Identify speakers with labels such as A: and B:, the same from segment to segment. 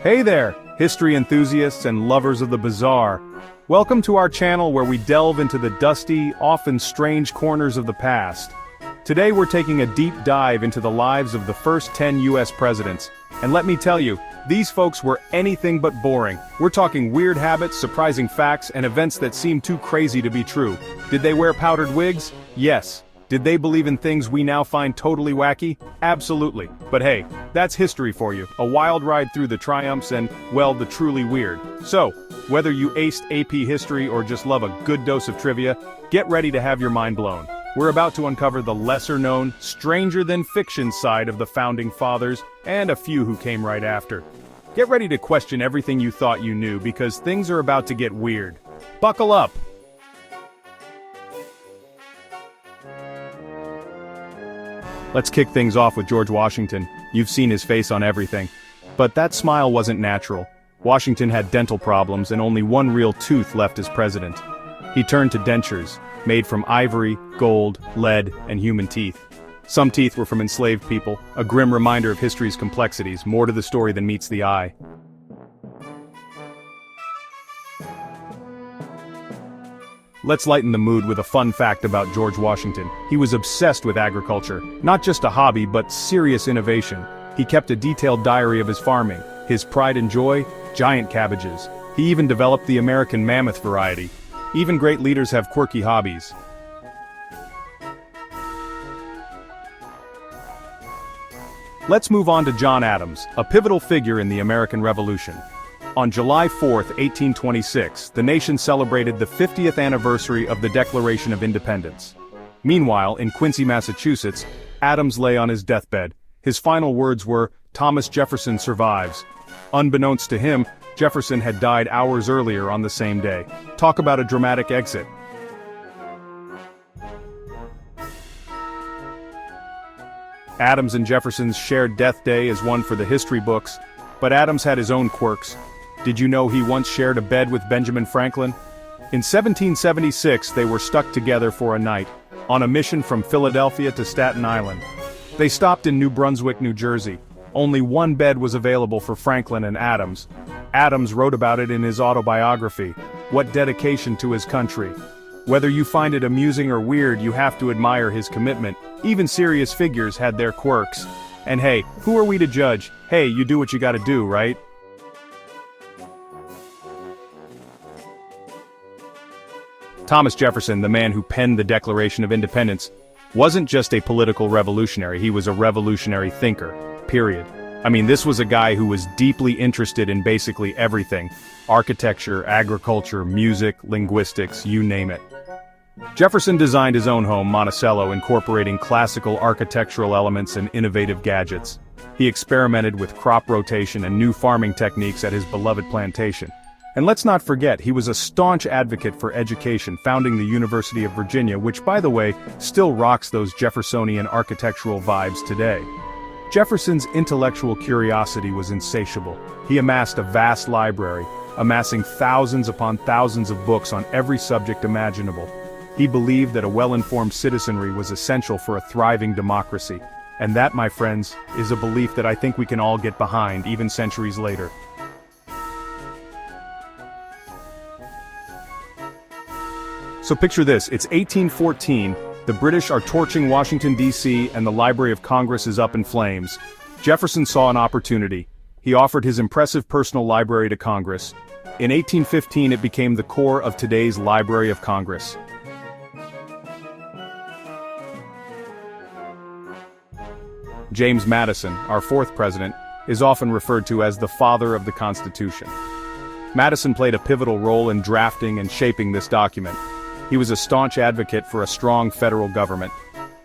A: Hey there, history enthusiasts and lovers of the bizarre. Welcome to our channel where we delve into the dusty, often strange corners of the past. Today we're taking a deep dive into the lives of the first 10 US presidents. And let me tell you, these folks were anything but boring. We're talking weird habits, surprising facts, and events that seem too crazy to be true. Did they wear powdered wigs? Yes. Did they believe in things we now find totally wacky? Absolutely. But hey, that's history for you. A wild ride through the triumphs and, well, the truly weird. So, whether you aced AP history or just love a good dose of trivia, get ready to have your mind blown. We're about to uncover the lesser-known, stranger-than-fiction side of the Founding Fathers, and a few who came right after. Get ready to question everything you thought you knew because things are about to get weird. Buckle up! Let's kick things off with George Washington. You've seen his face on everything. But that smile wasn't natural. Washington had dental problems and only one real tooth left as president. He turned to dentures, made from ivory, gold, lead, and human teeth. Some teeth were from enslaved people, a grim reminder of history's complexities, more to the story than meets the eye. Let's lighten the mood with a fun fact about George Washington. He was obsessed with agriculture, not just a hobby but serious innovation. He kept a detailed diary of his farming, his pride and joy, giant cabbages. He even developed the American mammoth variety. Even great leaders have quirky hobbies. Let's move on to John Adams, a pivotal figure in the American Revolution. On July 4, 1826, the nation celebrated the 50th anniversary of the Declaration of Independence. Meanwhile, in Quincy, Massachusetts, Adams lay on his deathbed. His final words were, "Thomas Jefferson survives." Unbeknownst to him, Jefferson had died hours earlier on the same day. Talk about a dramatic exit. Adams and Jefferson's shared death day is one for the history books, but Adams had his own quirks. Did you know he once shared a bed with Benjamin Franklin? In 1776, they were stuck together for a night, on a mission from Philadelphia to Staten Island. They stopped in New Brunswick, New Jersey. Only one bed was available for Franklin and Adams. Adams wrote about it in his autobiography, What Dedication to His Country. Whether you find it amusing or weird, you have to admire his commitment. Even serious figures had their quirks. And hey, who are we to judge? Hey, you do what you gotta do, right? Thomas Jefferson, the man who penned the Declaration of Independence, wasn't just a political revolutionary, he was a revolutionary thinker, period. I mean, this was a guy who was deeply interested in basically everything: architecture, agriculture, music, linguistics, you name it. Jefferson designed his own home, Monticello, incorporating classical architectural elements and innovative gadgets. He experimented with crop rotation and new farming techniques at his beloved plantation. And let's not forget, he was a staunch advocate for education, founding the University of Virginia, which, by the way, still rocks those Jeffersonian architectural vibes today. Jefferson's intellectual curiosity was insatiable. He amassed a vast library, amassing thousands upon thousands of books on every subject imaginable. He believed that a well-informed citizenry was essential for a thriving democracy. And that, my friends, is a belief that I think we can all get behind, even centuries later. So picture this, it's 1814, the British are torching Washington, D.C., and the Library of Congress is up in flames. Jefferson saw an opportunity. He offered his impressive personal library to Congress. In 1815, it became the core of today's Library of Congress. James Madison, our fourth president, is often referred to as the father of the Constitution. Madison played a pivotal role in drafting and shaping this document. He was a staunch advocate for a strong federal government.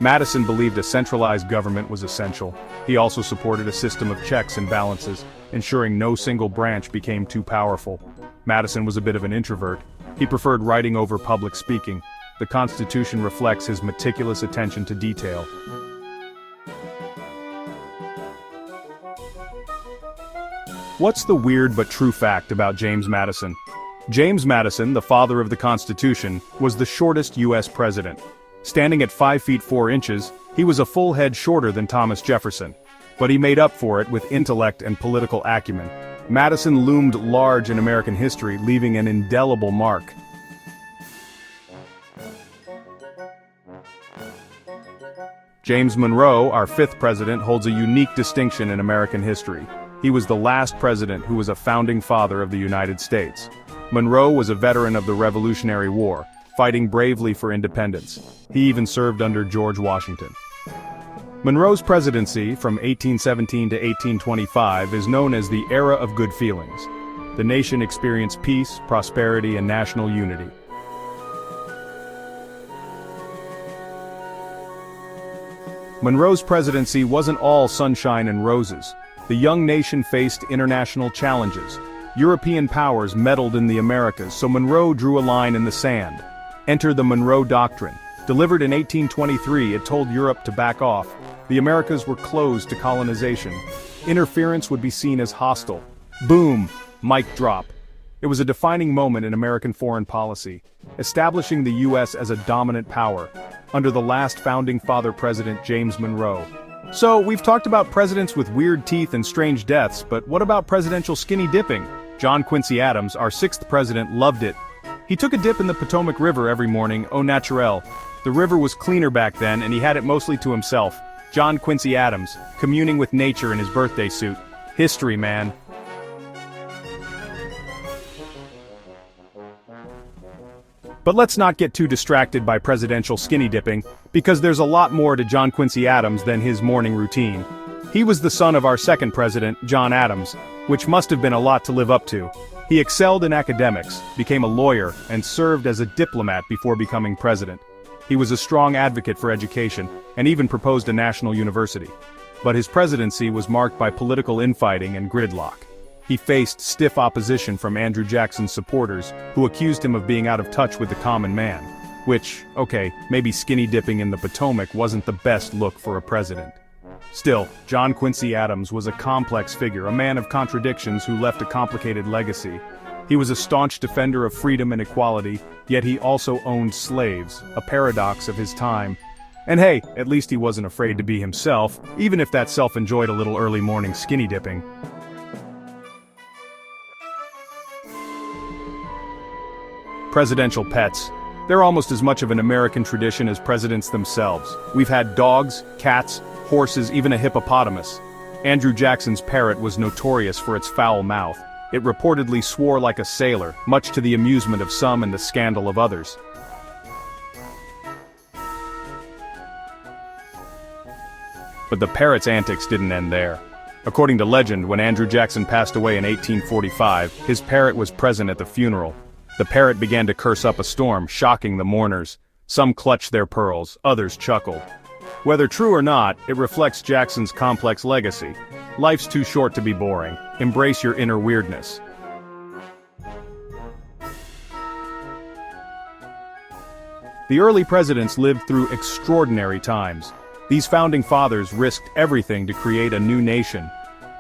A: Madison believed a centralized government was essential. He also supported a system of checks and balances, ensuring no single branch became too powerful. Madison was a bit of an introvert. He preferred writing over public speaking. The Constitution reflects his meticulous attention to detail. What's the weird but true fact about James Madison? James Madison, the father of the Constitution, was the shortest U.S. president. Standing at 5 feet 4 inches, he was a full head shorter than Thomas Jefferson. But he made up for it with intellect and political acumen. Madison loomed large in American history, leaving an indelible mark. James Monroe, our fifth president, holds a unique distinction in American history. He was the last president who was a founding father of the United States. Monroe was a veteran of the Revolutionary War, fighting bravely for independence. He even served under George Washington. Monroe's presidency, from 1817 to 1825, is known as the Era of Good Feelings. The nation experienced peace, prosperity, and national unity. Monroe's presidency wasn't all sunshine and roses. The young nation faced international challenges. European powers meddled in the Americas, so Monroe drew a line in the sand. Enter the Monroe Doctrine. Delivered in 1823, it told Europe to back off. The Americas were closed to colonization. Interference would be seen as hostile. Boom! Mic drop. It was a defining moment in American foreign policy, establishing the U.S. as a dominant power, under the last founding father president James Monroe. So, we've talked about presidents with weird teeth and strange deaths, but what about presidential skinny dipping? John Quincy Adams, our sixth president, loved it. He took a dip in the Potomac River every morning, au naturel. The river was cleaner back then, and he had it mostly to himself. John Quincy Adams, communing with nature in his birthday suit. History, man. But let's not get too distracted by presidential skinny dipping, because there's a lot more to John Quincy Adams than his morning routine. He was the son of our second president, John Adams, which must have been a lot to live up to. He excelled in academics, became a lawyer, and served as a diplomat before becoming president. He was a strong advocate for education, and even proposed a national university. But his presidency was marked by political infighting and gridlock. He faced stiff opposition from Andrew Jackson's supporters, who accused him of being out of touch with the common man. Which, okay, maybe skinny dipping in the Potomac wasn't the best look for a president. Still, John Quincy Adams was a complex figure, a man of contradictions who left a complicated legacy. He was a staunch defender of freedom and equality, yet he also owned slaves, a paradox of his time. And hey, at least he wasn't afraid to be himself, even if that self enjoyed a little early morning skinny dipping. Presidential pets. They're almost as much of an American tradition as presidents themselves. We've had dogs, cats, horses, even a hippopotamus. Andrew Jackson's parrot was notorious for its foul mouth. It reportedly swore like a sailor, much to the amusement of some and the scandal of others. But the parrot's antics didn't end there. According to legend, when Andrew Jackson passed away in 1845, his parrot was present at the funeral. The parrot began to curse up a storm, shocking the mourners. Some clutched their pearls, others chuckled. Whether true or not, it reflects Jackson's complex legacy. Life's too short to be boring. Embrace your inner weirdness. The early presidents lived through extraordinary times. These founding fathers risked everything to create a new nation.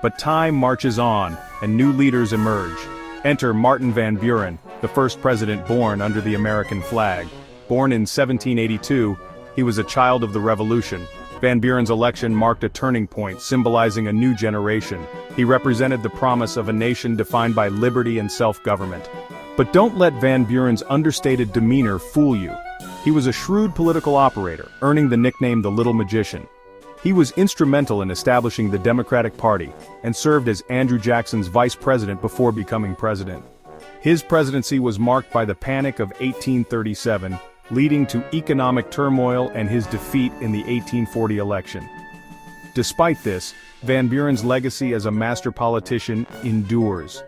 A: But time marches on, and new leaders emerge. Enter Martin Van Buren, the first president born under the American flag. Born in 1782, he was a child of the Revolution. Van Buren's election marked a turning point, symbolizing a new generation. He represented the promise of a nation defined by liberty and self-government. But don't let Van Buren's understated demeanor fool you. He was a shrewd political operator, earning the nickname the Little Magician. He was instrumental in establishing the Democratic Party, and served as Andrew Jackson's vice president before becoming president. His presidency was marked by the Panic of 1837, leading to economic turmoil and his defeat in the 1840 election. Despite this, Van Buren's legacy as a master politician endures.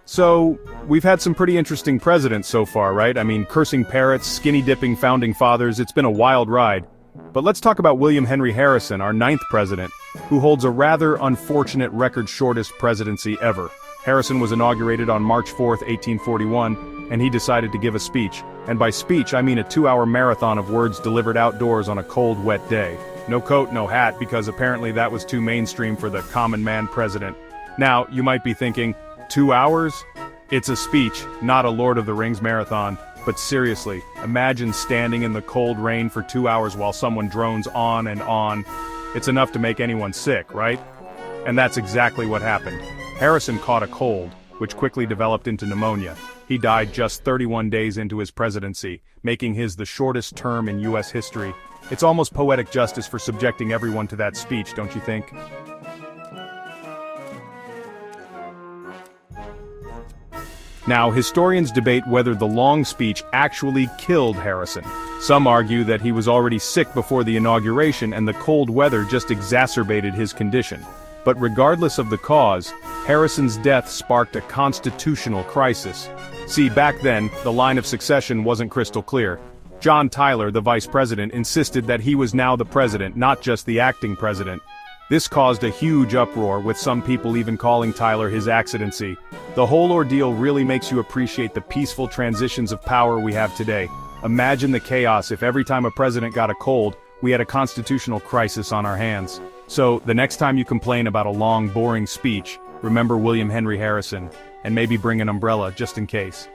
A: So, we've had some pretty interesting presidents so far, right? I mean, cursing parrots, skinny-dipping founding fathers, it's been a wild ride. But let's talk about William Henry Harrison, our ninth president, who holds a rather unfortunate record-shortest presidency ever. Harrison was inaugurated on March 4, 1841, and he decided to give a speech. And by speech, I mean a 2-hour marathon of words delivered outdoors on a cold, wet day. No coat, no hat, because apparently that was too mainstream for the common man president. Now, you might be thinking, 2 hours? It's a speech, not a Lord of the Rings marathon. But seriously, imagine standing in the cold rain for 2 hours while someone drones on and on. It's enough to make anyone sick, right? And that's exactly what happened. Harrison caught a cold, which quickly developed into pneumonia. He died just 31 days into his presidency, making his the shortest term in U.S. history. It's almost poetic justice for subjecting everyone to that speech, don't you think? Now, historians debate whether the long speech actually killed Harrison. Some argue that he was already sick before the inauguration and the cold weather just exacerbated his condition. But regardless of the cause, Harrison's death sparked a constitutional crisis. See, back then, the line of succession wasn't crystal clear. John Tyler, the vice president, insisted that he was now the president, not just the acting president. This caused a huge uproar, with some people even calling Tyler his accidency. The whole ordeal really makes you appreciate the peaceful transitions of power we have today. Imagine the chaos if every time a president got a cold, we had a constitutional crisis on our hands. So, the next time you complain about a long, boring speech, remember William Henry Harrison, and maybe bring an umbrella just in case.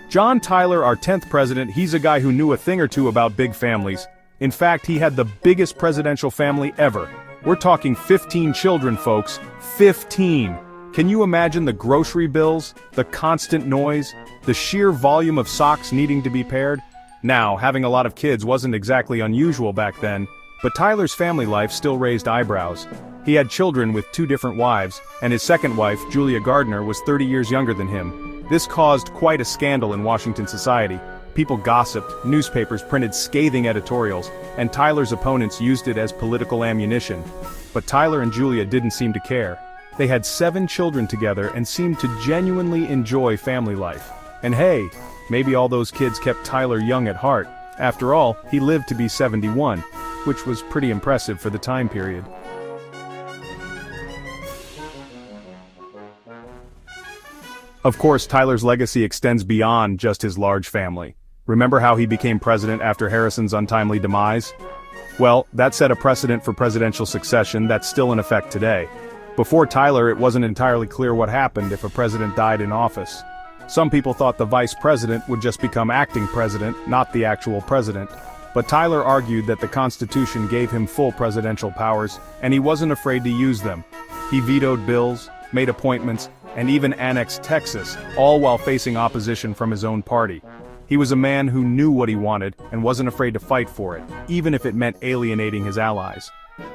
A: John Tyler, our 10th president, he's a guy who knew a thing or two about big families. In fact, he had the biggest presidential family ever. We're talking 15 children, folks. 15! Can you imagine the grocery bills, the constant noise, the sheer volume of socks needing to be paired? Now, having a lot of kids wasn't exactly unusual back then, but Tyler's family life still raised eyebrows. He had children with 2 different wives, and his second wife, Julia Gardner, was 30 years younger than him. This caused quite a scandal in Washington society. People gossiped, newspapers printed scathing editorials, and Tyler's opponents used it as political ammunition. But Tyler and Julia didn't seem to care. They had 7 children together and seemed to genuinely enjoy family life. And hey, maybe all those kids kept Tyler young at heart. After all, he lived to be 71, which was pretty impressive for the time period. Of course, Tyler's legacy extends beyond just his large family. Remember how he became president after Harrison's untimely demise? Well, that set a precedent for presidential succession that's still in effect today. Before Tyler, it wasn't entirely clear what happened if a president died in office. Some people thought the vice president would just become acting president, not the actual president. But Tyler argued that the Constitution gave him full presidential powers, and he wasn't afraid to use them. He vetoed bills, made appointments, and even annexed Texas, all while facing opposition from his own party. He was a man who knew what he wanted and wasn't afraid to fight for it, even if it meant alienating his allies.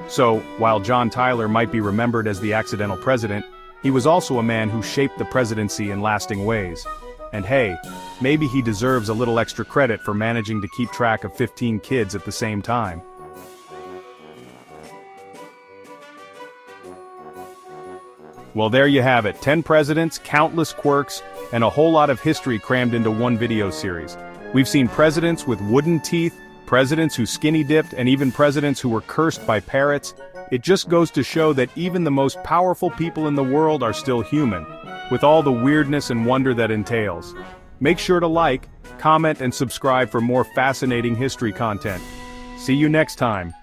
A: So, while John Tyler might be remembered as the accidental president, he was also a man who shaped the presidency in lasting ways. And hey, maybe he deserves a little extra credit for managing to keep track of 15 kids at the same time. Well, there you have it, 10 presidents, countless quirks, and a whole lot of history crammed into one video series. We've seen presidents with wooden teeth, presidents who skinny dipped, and even presidents who were cursed by parrots. It just goes to show that even the most powerful people in the world are still human, with all the weirdness and wonder that entails. Make sure to like, comment, and subscribe for more fascinating history content. See you next time.